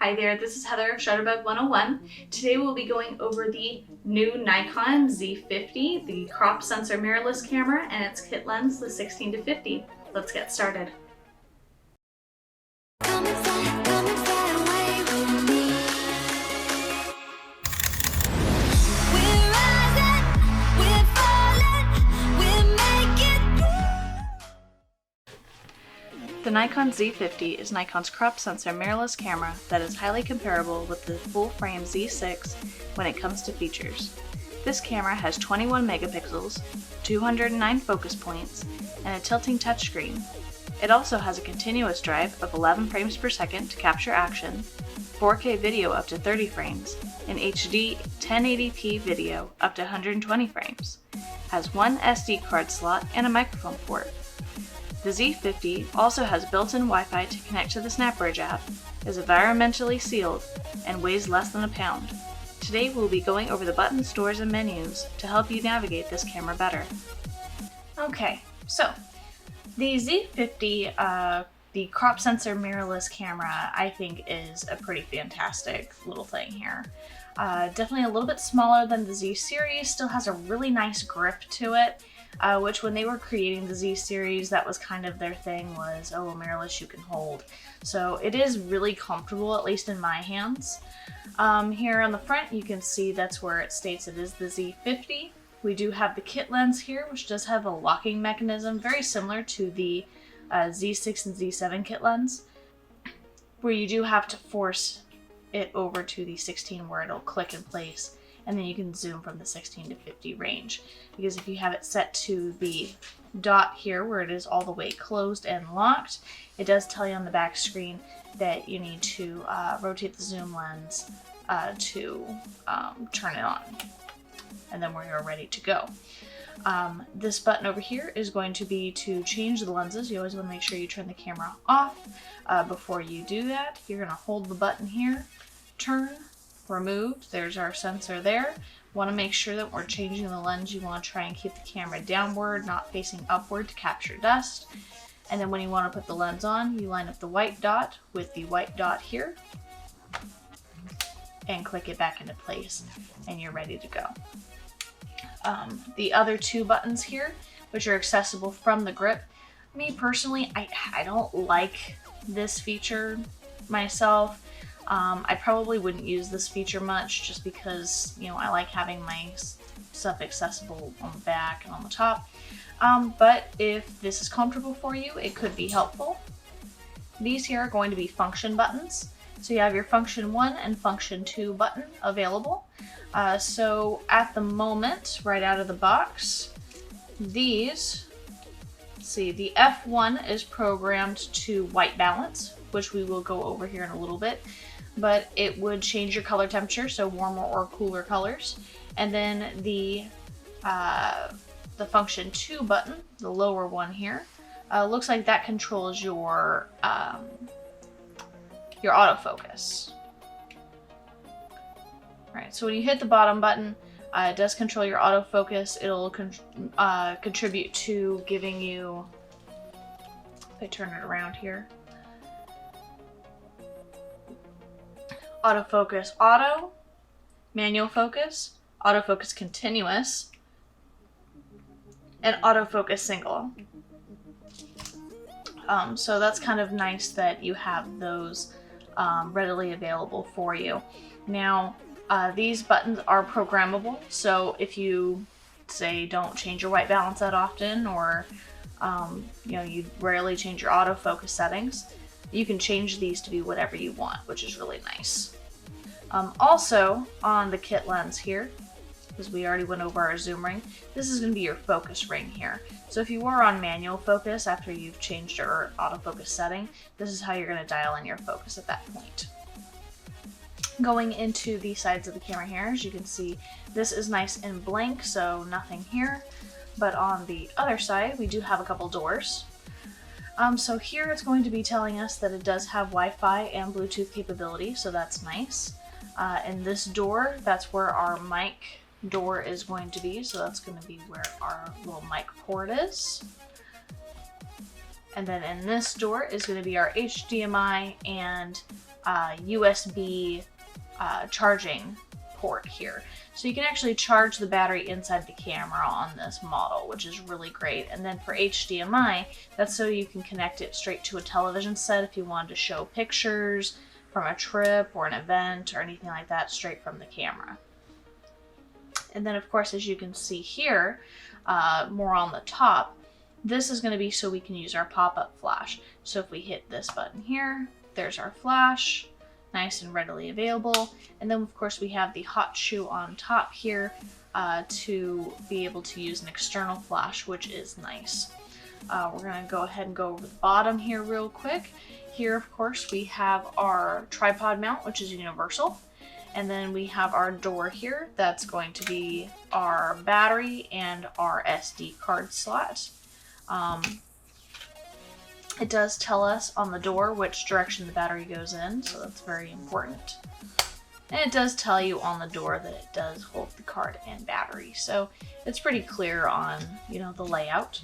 Hi there, this is Heather of Shutterbug 101. Today we'll be going over the new Nikon Z50, the crop sensor mirrorless camera, and its kit lens, the 16-50. Let's get started. The Nikon Z50 is Nikon's crop sensor mirrorless camera that is highly comparable with the full-frame Z6 when it comes to features. This camera has 21 megapixels, 209 focus points, and a tilting touchscreen. It also has a continuous drive of 11 frames per second to capture action, 4K video up to 30 frames, and HD 1080p video up to 120 frames, has one SD card slot and a microphone port. The Z50 also has built-in Wi-Fi to connect to the SnapBridge app, is environmentally sealed, and weighs less than a pound. Today we'll be going over the buttons, doors, and menus to help you navigate this camera better. Okay, so the Z50, the crop sensor mirrorless camera, I think is a pretty fantastic little thing here. Definitely a little bit smaller than the Z series, still has a really nice grip to it. Which when they were creating the Z series, that was kind of their thing, was, oh, mirrorless you can hold. So it is really comfortable, at least in my hands. Here on the front you can see that's where it states it is the Z50. We do have the kit lens here, which does have a locking mechanism, very similar to the Z6 and Z7 kit lens, where you do have to force it over to the 16 where it'll click in place. And then you can zoom from the 16 to 50 range. Because if you have it set to the dot here where it is all the way closed and locked, it does tell you on the back screen that you need to rotate the zoom lens to turn it on. And then you're ready to go. This button over here is going to be to change the lenses. You always want to make sure you turn the camera off. Before you do that, you're going to hold the button here, turn, removed. There's our sensor there. Want to make sure that we're changing the lens. You want to try and keep the camera downward, not facing upward to capture dust. And then when you want to put the lens on, you line up the white dot with the white dot here and click it back into place and you're ready to go. The other two buttons here, which are accessible from the grip. Me personally, I don't like this feature myself. I probably wouldn't use this feature much just because, you know, I like having my stuff accessible on the back and on the top. But if this is comfortable for you, it could be helpful. These here are going to be function buttons. So you have your function 1 and function 2 button available. So at the moment, right out of the box, these, see, the F1 is programmed to white balance, which we will go over here in a little bit. But it would change your color temperature, so warmer or cooler colors. And then the function 2 button, the lower one here, looks like that controls your autofocus. Alright, so when you hit the bottom button, it does control your autofocus. It'll contribute to giving you, if I turn it around here, autofocus auto, manual focus, autofocus continuous, and autofocus single. So that's kind of nice that you have those readily available for you. Now, these buttons are programmable, so if you, say, don't change your white balance that often, or you know, you rarely change your autofocus settings, you can change these to be whatever you want, which is really nice. Also, on the kit lens here, because we already went over our zoom ring, this is going to be your focus ring here. So if you were on manual focus after you've changed your autofocus setting, this is how you're going to dial in your focus at that point. Going into the sides of the camera here, as you can see, this is nice and blank, so nothing here. But on the other side, we do have a couple doors. So here it's going to be telling us that it does have Wi-Fi and Bluetooth capability, so that's nice. And this door, that's where our mic door is going to be, so that's going to be where our little mic port is. And then in this door is going to be our HDMI and USB charging port here. So you can actually charge the battery inside the camera on this model, which is really great. And then for HDMI, that's so you can connect it straight to a television set if you wanted to show pictures from a trip or an event or anything like that straight from the camera. And then of course, as you can see here, more on the top, this is going to be so we can use our pop-up flash. So if we hit this button here, there's our flash, nice and readily available. And then of course we have the hot shoe on top here to be able to use an external flash, which is nice. We're going to go ahead and go over the bottom here real quick. Here of course we have our tripod mount, which is universal. And then we have our door here. That's going to be our battery and our SD card slot. It does tell us on the door which direction the battery goes in, so that's very important. And it does tell you on the door that it does hold the card and battery, so it's pretty clear on, you know, the layout.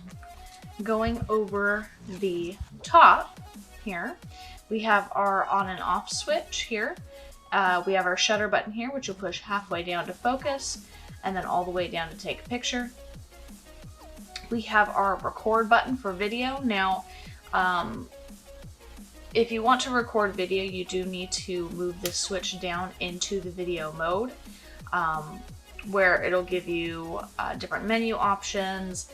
Going over the top here, we have our on and off switch here. We have our shutter button here, which you'll push halfway down to focus, and then all the way down to take a picture. We have our record button for video. Now, if you want to record video, you do need to move this switch down into the video mode, where it'll give you different menu options.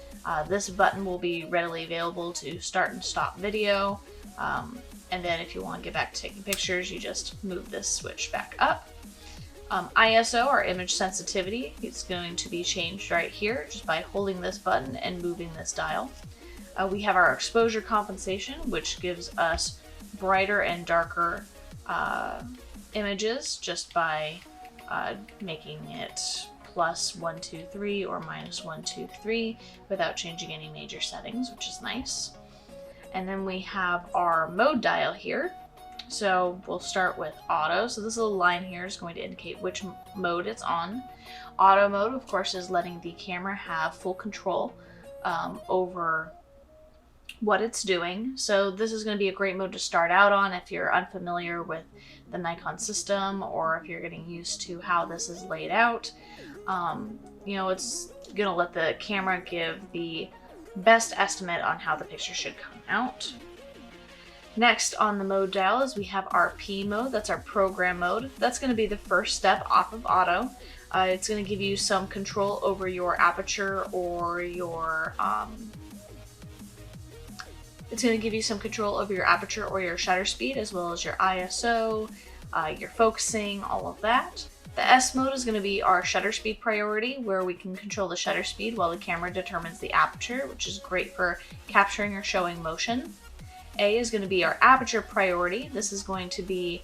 This button will be readily available to start and stop video. And then if you want to get back to taking pictures, you just move this switch back up. ISO, or image sensitivity, is going to be changed right here just by holding this button and moving this dial. We have our exposure compensation, which gives us brighter and darker images just by making it +123 or -123 without changing any major settings, which is nice. And then we have our mode dial here. So we'll start with auto. So this little line here is going to indicate which mode it's on. Auto mode, of course, is letting the camera have full control over what it's doing. So this is going to be a great mode to start out on if you're unfamiliar with the Nikon system, or if you're getting used to how this is laid out. You know, it's going to let the camera give the best estimate on how the picture should come out. Next on the mode dial is we have our P mode. That's our program mode. That's going to be the first step off of auto. It's going to give you some control over your aperture or your shutter speed, as well as your ISO, your focusing, all of that. The S mode is going to be our shutter speed priority, where we can control the shutter speed while the camera determines the aperture, which is great for capturing or showing motion. A is going to be our aperture priority. This is going to be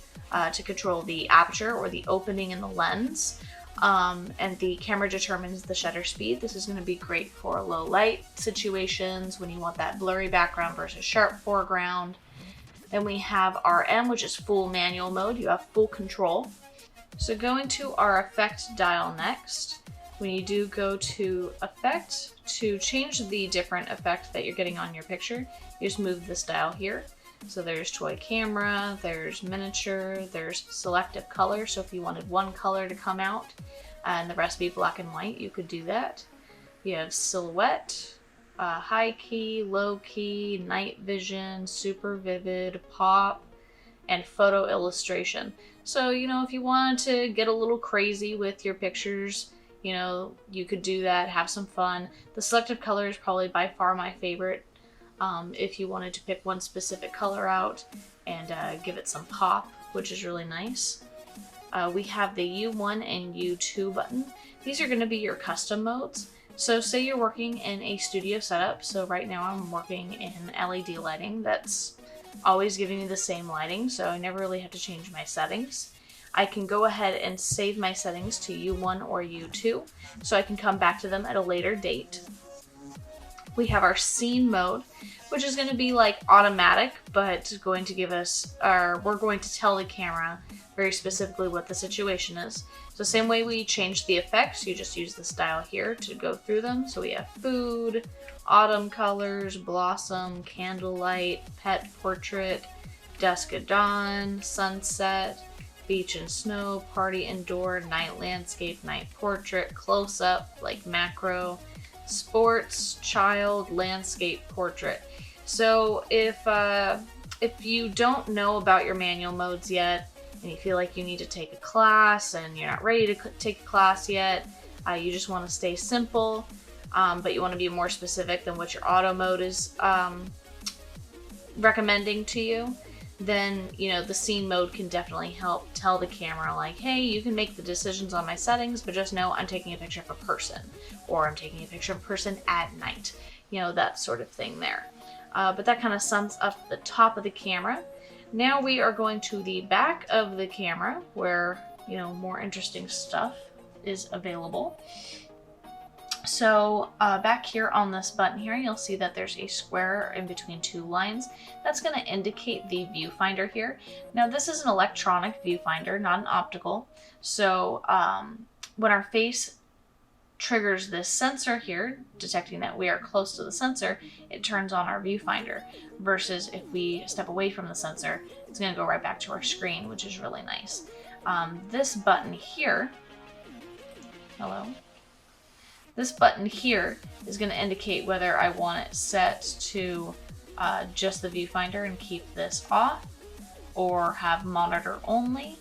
to control the aperture or the opening in the lens. And the camera determines the shutter speed. This is going to be great for low light situations when you want that blurry background versus sharp foreground. Then we have our M, which is full manual mode. You have full control. So going to our effect dial next. When you do go to effect, to change the different effect that you're getting on your picture, you just move this dial here. So there's toy camera, there's miniature, there's selective color. So if you wanted one color to come out and the rest be black and white, you could do that. You have silhouette, high key, low key, night vision, super vivid, pop, and photo illustration. So, you know, if you wanted to get a little crazy with your pictures, you know, you could do that, have some fun. The selective color is probably by far my favorite. If you wanted to pick one specific color out and give it some pop, which is really nice. We have the U1 and U2 button. These are going to be your custom modes. So say you're working in a studio setup. So right now I'm working in LED lighting. That's always giving me the same lighting, so I never really have to change my settings. I can go ahead and save my settings to U1 or U2, so I can come back to them at a later date. We have our scene mode, which is going to be like automatic, but going to give us, we're going to tell the camera very specifically what the situation is. So same way we change the effects, you just use this dial here to go through them. So we have food, autumn colors, blossom, candlelight, pet portrait, dusk at dawn, sunset, beach and snow, party indoor, night landscape, night portrait, close up, like macro, sports, child, landscape, portrait. So if you don't know about your manual modes yet, and you feel like you need to take a class and you're not ready to take a class yet, you just want to stay simple, but you want to be more specific than what your auto mode is recommending to you, then the scene mode can definitely help tell the camera like, hey, you can make the decisions on my settings, but just know I'm taking a picture of a person, or I'm taking a picture of a person at night, that sort of thing there. But that kind of sums up the top of the camera. Now we are going to the back of the camera where, more interesting stuff is available. So back here on this button here, you'll see that there's a square in between two lines. That's going to indicate the viewfinder here. Now this is an electronic viewfinder, not an optical. So when our face triggers this sensor here, detecting that we are close to the sensor, it turns on our viewfinder, versus if we step away from the sensor, it's going to go right back to our screen, which is really nice. This button here, this button here is going to indicate whether I want it set to just the viewfinder and keep this off, or have monitor only,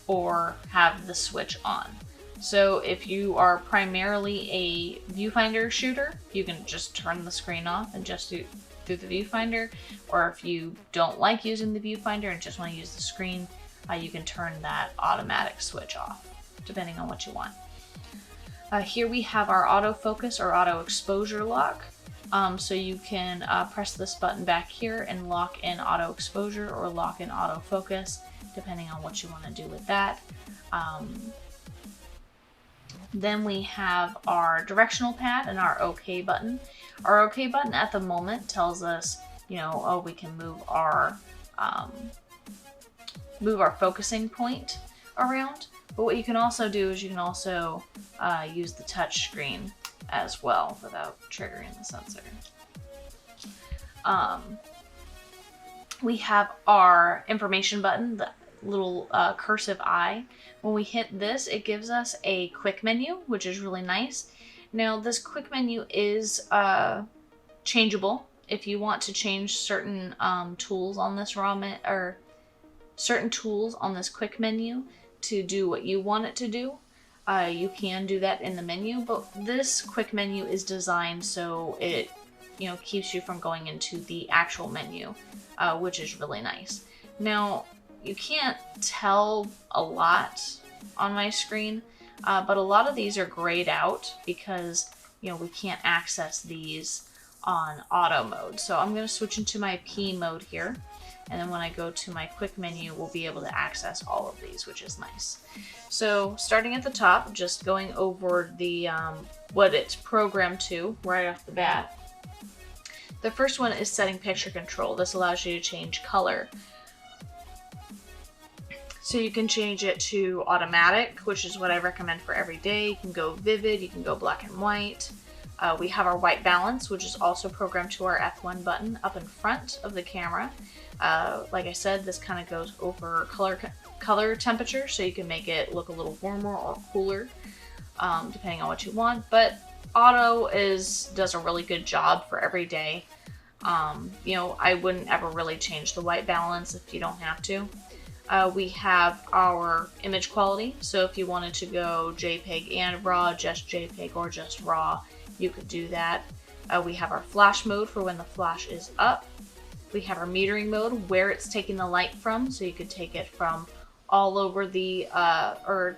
or have the switch on. So if you are primarily a viewfinder shooter, you can just turn the screen off and just do through the viewfinder. Or if you don't like using the viewfinder and just want to use the screen, you can turn that automatic switch off, depending on what you want. Here we have our autofocus or auto exposure lock. So you can press this button back here and lock in auto exposure or lock in autofocus, depending on what you want to do with that. Then we have our directional pad and our OK button. Our OK button at the moment tells us, oh, we can move our focusing point around. But what you can also do is you can also use the touch screen as well without triggering the sensor. We have our information button, the little cursive eye. When we hit this, it gives us a quick menu, which is really nice. Now this quick menu is changeable. If you want to change certain tools on this certain tools on this quick menu to do what you want it to do, you can do that in the menu. But this quick menu is designed so it keeps you from going into the actual menu, which is really nice. Now you can't tell a lot on my screen, but a lot of these are grayed out because we can't access these on auto mode. So I'm going to switch into my P mode here, and then when I go to my quick menu, we'll be able to access all of these, which is nice. So starting at the top, just going over the what it's programmed to right off the bat. The first one is setting picture control. This allows you to change color. So you can change it to automatic, which is what I recommend for every day. You can go vivid, you can go black and white. We have our white balance, which is also programmed to our F1 button up in front of the camera. Like I said, this kind of goes over color temperature, so you can make it look a little warmer or cooler, depending on what you want. But auto does a really good job for every day. I wouldn't ever really change the white balance if you don't have to. We have our image quality, so if you wanted to go JPEG and RAW, just JPEG or just RAW, you could do that. We have our flash mode for when the flash is up. We have our metering mode, where it's taking the light from, so you could take it from all over the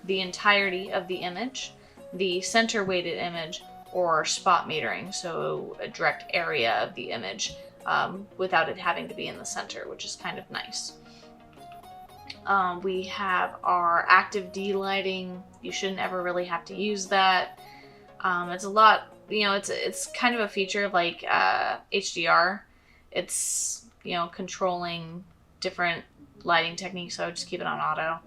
entirety of the image, the center weighted image, or spot metering, so a direct area of the image without it having to be in the center, which is kind of nice. We have our active D lighting. You shouldn't ever really have to use that. It's a lot you know, it's kind of a feature of like HDR. It's, you know, controlling different lighting techniques, so just keep it on auto.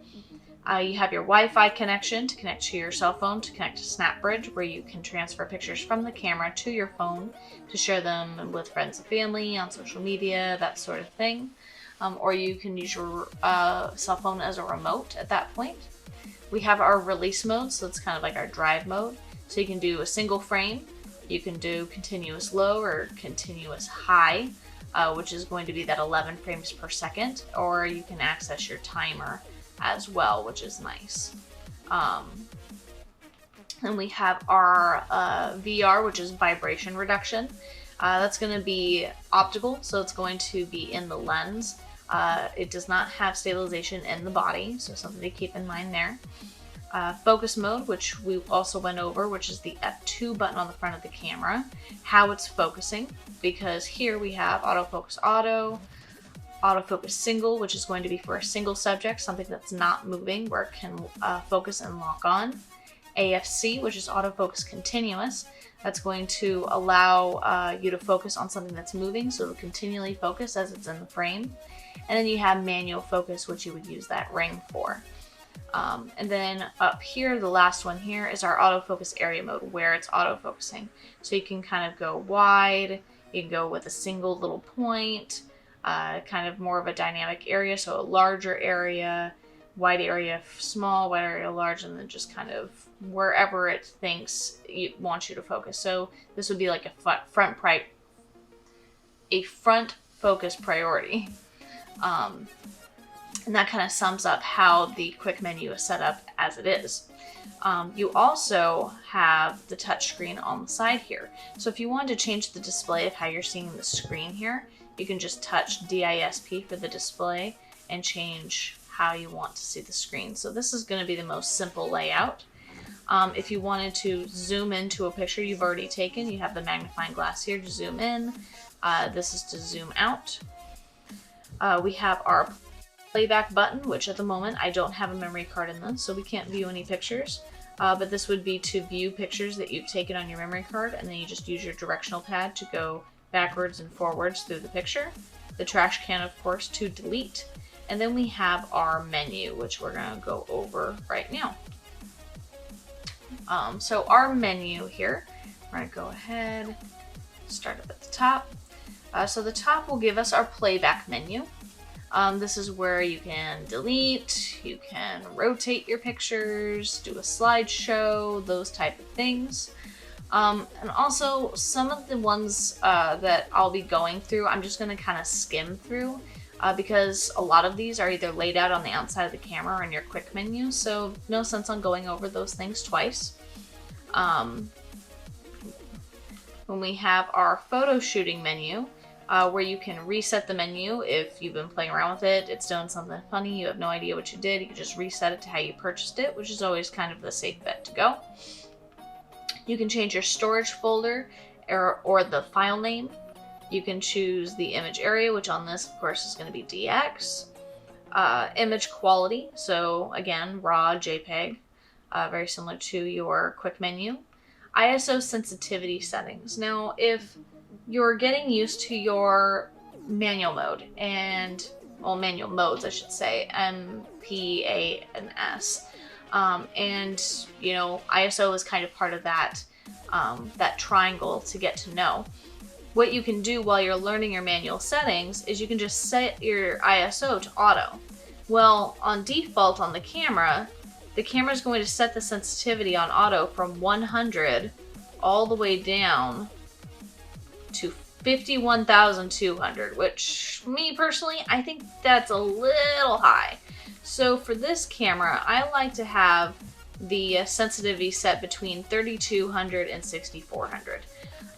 You have your Wi-Fi connection to connect to your cell phone, to connect to SnapBridge, where you can transfer pictures from the camera to your phone to share them with friends and family on social media, that sort of thing. Or you can use your cell phone as a remote at that point. We have our release mode, so it's kind of like our drive mode. So you can do a single frame, you can do continuous low or continuous high, which is going to be that 11 frames per second, or you can access your timer as well, which is nice. And we have our VR, which is vibration reduction. That's going to be optical, so it's going to be in the lens. It does not have stabilization in the body, so something to keep in mind there. Focus mode, which we also went over, which is the F2 button on the front of the camera, how it's focusing, because here we have autofocus auto, autofocus single, which is going to be for a single subject, something that's not moving, where it can focus and lock on. AFC, which is autofocus continuous, that's going to allow you to focus on something that's moving, so it'll continually focus as it's in the frame. And then you have manual focus, which you would use that ring for. And then up here, the last one here is our autofocus area mode, where it's autofocusing. So you can kind of go wide, you can go with a single little point, kind of more of a dynamic area, so a larger area, wide area, small, wide area, large, and then just kind of wherever it thinks it wants you to focus. So this would be like a front focus priority. And that kind of sums up how the quick menu is set up as it is. You also have the touch screen on the side here. So if you wanted to change the display of how you're seeing the screen here, you can just touch DISP for the display and change how you want to see the screen. So this is going to be the most simple layout. If you wanted to zoom into a picture you've already taken, you have the magnifying glass here to zoom in. This is to zoom out. We have our playback button, which at the moment I don't have a memory card in this, so we can't view any pictures. But this would be to view pictures that you've taken on your memory card, and then you just use your directional pad to go backwards and forwards through the picture. The trash can, of course, to delete. And then we have our menu, which we're going to go over right now. So our menu here, we're going to go ahead, start up at the top. So the top will give us our playback menu. This is where you can delete, you can rotate your pictures, do a slideshow, those type of things. And also some of the ones that I'll be going through, I'm just going to kind of skim through because a lot of these are either laid out on the outside of the camera or in your quick menu, so no sense on going over those things twice. When we have our photo shooting menu, where you can reset the menu if you've been playing around with it, it's doing something funny, you have no idea what you did, you can just reset it to how you purchased it, which is always kind of the safe bet to go. You can change your storage folder or the file name. You can choose the image area, which on this, of course, is going to be DX. Image quality, so again, RAW, JPEG, very similar to your quick menu. ISO sensitivity settings. Now, if you're getting used to your manual mode and, well, manual modes, I should say, M, P, A, and S. And, you know, ISO is kind of part of that, that triangle to get to know. What you can do while you're learning your manual settings is you can just set your ISO to auto. Well, on default on the camera is going to set the sensitivity on auto from 100 all the way down to 51,200, which, me personally, I think that's a little high. So for this camera, I like to have the sensitivity set between 3,200 and 6,400.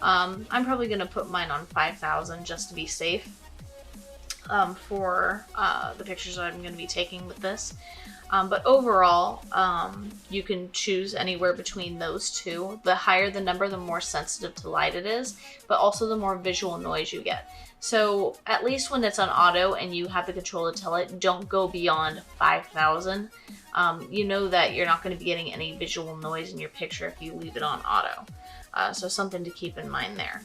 I'm probably going to put mine on 5,000 just to be safe for the pictures that I'm going to be taking with this. But overall, you can choose anywhere between those two. The higher the number, the more sensitive to light it is, but also the more visual noise you get. So at least when it's on auto and you have the control to tell it, don't go beyond 5,000. You know that you're not going to be getting any visual noise in your picture if you leave it on auto. So something to keep in mind there.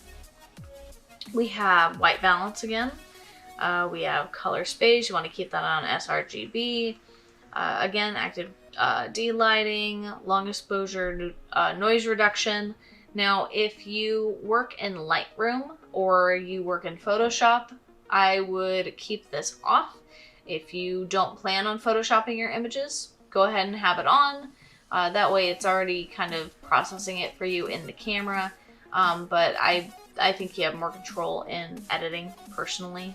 We have white balance again. We have color space. You want to keep that on sRGB. Again, active D-lighting, long exposure, noise reduction. Now, if you work in Lightroom or you work in Photoshop, I would keep this off. If you don't plan on photoshopping your images, go ahead and have it on. That way it's already kind of processing it for you in the camera. But I think you have more control in editing personally.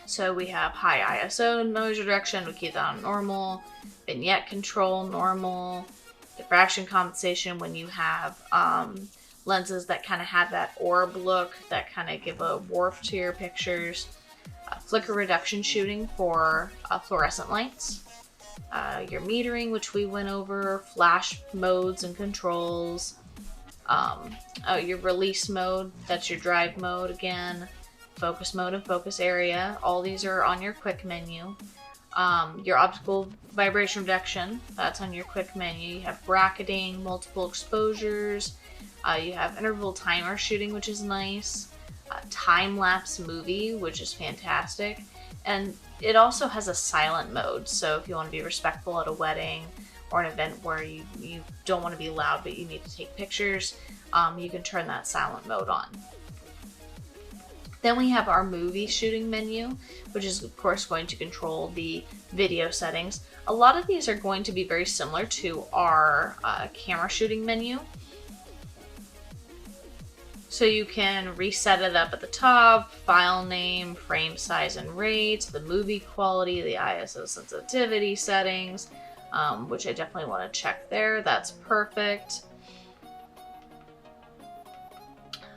So we have high ISO, noise reduction, we keep that on normal. Vignette control, normal. Diffraction compensation when you have lenses that kind of have that orb look, that kind of give a warp to your pictures. Flicker reduction shooting for fluorescent lights. Your metering, which we went over, flash modes and controls. Your release mode, that's your drive mode again. Focus mode and focus area. All these are on your quick menu. Your optical vibration reduction, that's on your quick menu. You have bracketing, multiple exposures. You have interval timer shooting, which is nice. Time-lapse movie, which is fantastic. And it also has a silent mode, so if you want to be respectful at a wedding or an event where you don't want to be loud but you need to take pictures, you can turn that silent mode on. Then we have our movie shooting menu, which is of course going to control the video settings. A lot of these are going to be very similar to our camera shooting menu. So you can reset it up at the top, file name, frame size and rate, the movie quality, the ISO sensitivity settings, which I definitely want to check there. That's perfect.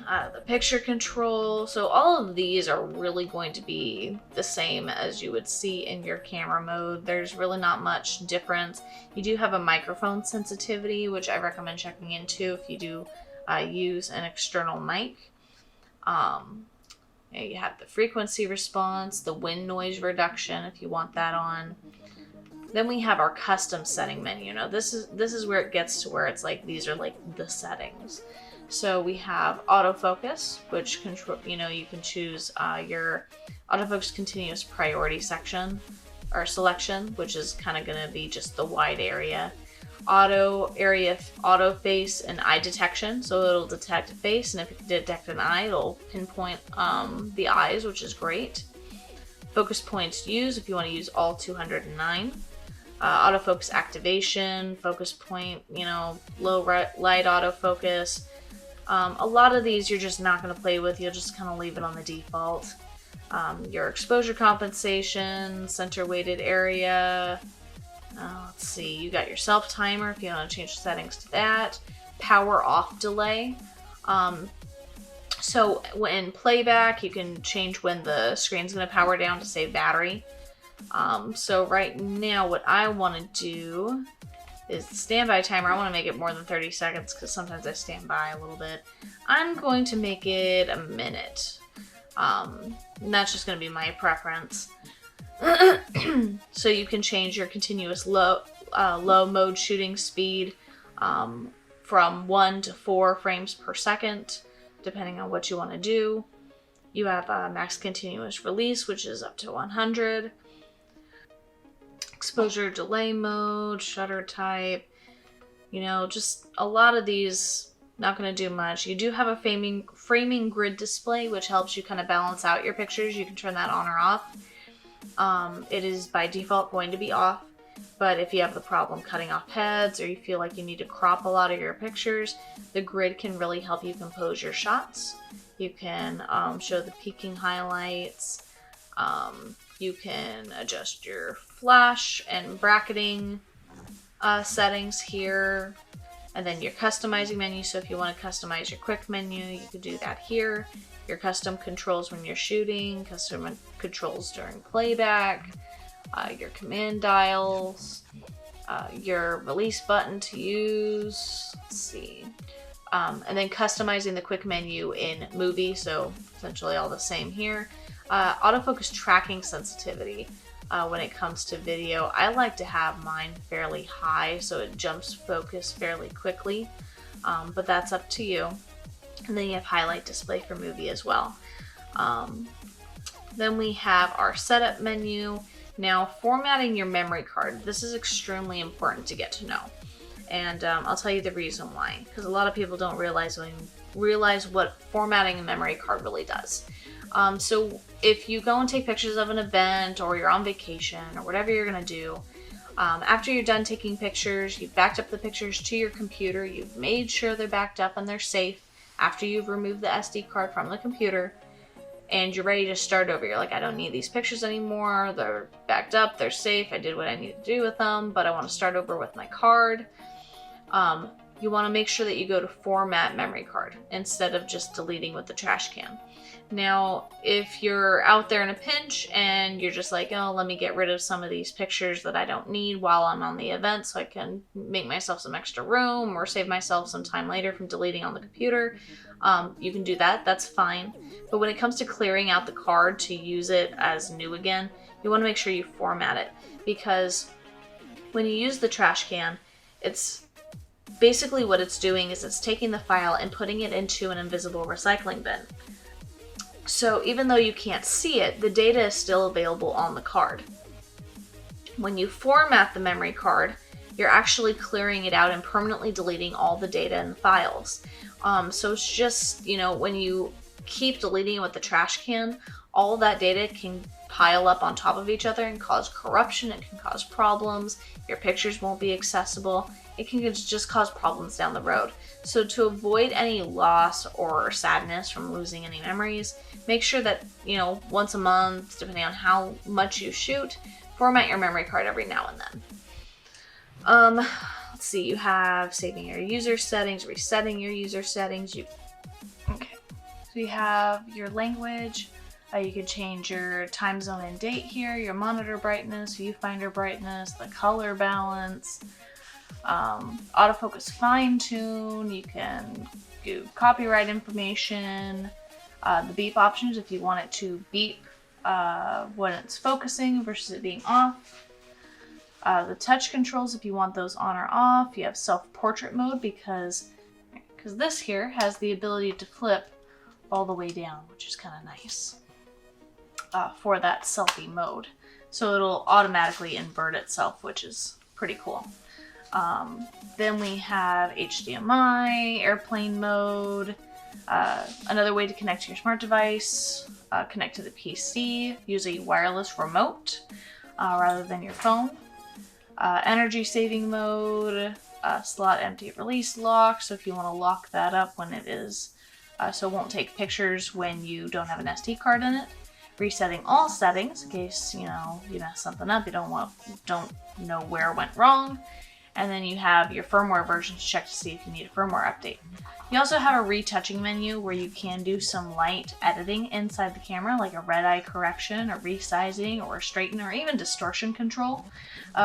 The picture control. So all of these are really going to be the same as you would see in your camera mode. There's really not much difference. You do have a microphone sensitivity, which I recommend checking into if you do use an external mic. You have the frequency response, the wind noise reduction if you want that on. Then we have our custom setting menu. Now this is where it gets to where it's like these are like the settings. So we have autofocus, which control, you can choose your autofocus continuous priority section or selection, which is kind of going to be just the wide area. Auto face and eye detection, so it'll detect a face, and if it can detect an eye, it'll pinpoint the eyes, which is great. Focus points used if you want to use all 209. Autofocus activation, focus point, low light autofocus. A lot of these you're just not going to play with, you'll just kind of leave it on the default. Your exposure compensation, center weighted area. Let's see, you got your self timer if you want to change the settings to that. Power off delay. So when playback, you can change when the screen's going to power down to save battery. So right now what I want to do is the standby timer. I want to make it more than 30 seconds because sometimes I stand by a little bit. I'm going to make it a minute. And that's just going to be my preference. So you can change your continuous low mode shooting speed from 1 to 4 frames per second, depending on what you want to do. You have max continuous release, which is up to 100. Exposure delay mode, shutter type, just a lot of these, not going to do much. You do have a framing grid display, which helps you kind of balance out your pictures. You can turn that on or off. It is by default going to be off, but if you have the problem cutting off heads or you feel like you need to crop a lot of your pictures, the grid can really help you compose your shots. You can show the peaking highlights. You can adjust your flash and bracketing settings here. And then your customizing menu. So if you want to customize your quick menu, you can do that here. Your custom controls when you're shooting, custom controls during playback, your command dials, your release button to use. Let's see. And then customizing the quick menu in movie. So essentially all the same here. Autofocus tracking sensitivity. When it comes to video, I like to have mine fairly high so it jumps focus fairly quickly. but that's up to you. And then you have highlight display for movie as well. Then we have our setup menu. Now, formatting your memory card. This is extremely important to get to know. And I'll tell you the reason why, because a lot of people don't realize what formatting a memory card really does. So if you go and take pictures of an event, or you're on vacation, or whatever you're gonna do, after you're done taking pictures, you've backed up the pictures to your computer, you've made sure they're backed up and they're safe after you've removed the SD card from the computer, and you're ready to start over. You're like, I don't need these pictures anymore, they're backed up, they're safe, I did what I needed to do with them, but I want to start over with my card. You want to make sure that you go to format memory card instead of just deleting with the trash can. Now, if you're out there in a pinch and you're just like, oh, let me get rid of some of these pictures that I don't need while I'm on the event so I can make myself some extra room or save myself some time later from deleting on the computer, you can do that. That's fine. But when it comes to clearing out the card to use it as new again, you want to make sure you format it, because when you use the trash can, it's basically what it's doing is it's taking the file and putting it into an invisible recycling bin. So even though you can't see it, the data is still available on the card. When you format the memory card, you're actually clearing it out and permanently deleting all the data in the files. So it's just, when you keep deleting it with the trash can, all that data can pile up on top of each other and cause corruption. It can cause problems. Your pictures won't be accessible. It can just cause problems down the road. So to avoid any loss or sadness from losing any memories, make sure that, once a month, depending on how much you shoot, format your memory card every now and then. Let's see, you have saving your user settings, resetting your user settings. So you have your language. You can change your time zone and date here, your monitor brightness, viewfinder brightness, the color balance, autofocus fine tune. You can do copyright information, the beep options if you want it to beep when it's focusing versus it being off. The touch controls if you want those on or off. You have self-portrait mode because this here has the ability to flip all the way down, which is kind of nice for that selfie mode. So it'll automatically invert itself, which is pretty cool. Then we have HDMI, airplane mode, another way to connect to your smart device, connect to the PC, use a wireless remote rather than your phone. Energy saving mode, slot empty release lock, so if you want to lock that up when it is, so it won't take pictures when you don't have an SD card in it. Resetting all settings in case, you mess something up, you don't know where it went wrong. And then you have your firmware version to check to see if you need a firmware update. You also have a retouching menu where you can do some light editing inside the camera, like a red eye correction, or resizing, or straighten, or even distortion control,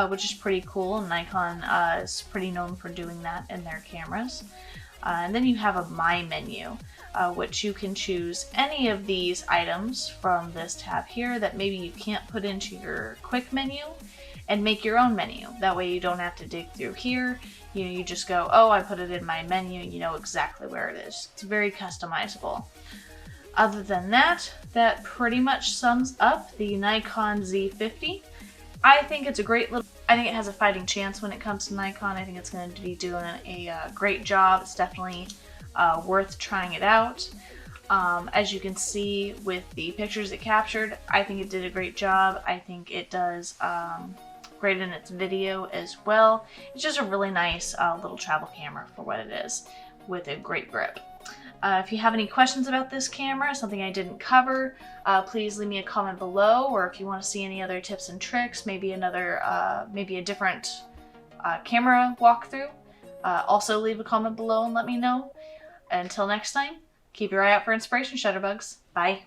which is pretty cool. Nikon is pretty known for doing that in their cameras. And then you have a My menu, which you can choose any of these items from this tab here that maybe you can't put into your quick menu, and make your own menu. That way you don't have to dig through here. You just go, oh, I put it in my menu, you know exactly where it is. It's very customizable. Other than that, that pretty much sums up the Nikon Z50. I think it's a great little, I think it has a fighting chance when it comes to Nikon. I think it's going to be doing a great job. It's definitely worth trying it out. As you can see with the pictures it captured, I think it did a great job. I think it does great in its video as well. It's just a really nice little travel camera for what it is, with a great grip. If you have any questions about this camera, something I didn't cover, please leave me a comment below, or if you want to see any other tips and tricks, maybe a different camera walkthrough, also leave a comment below and let me know. Until next time, keep your eye out for inspiration, Shutterbugs. Bye.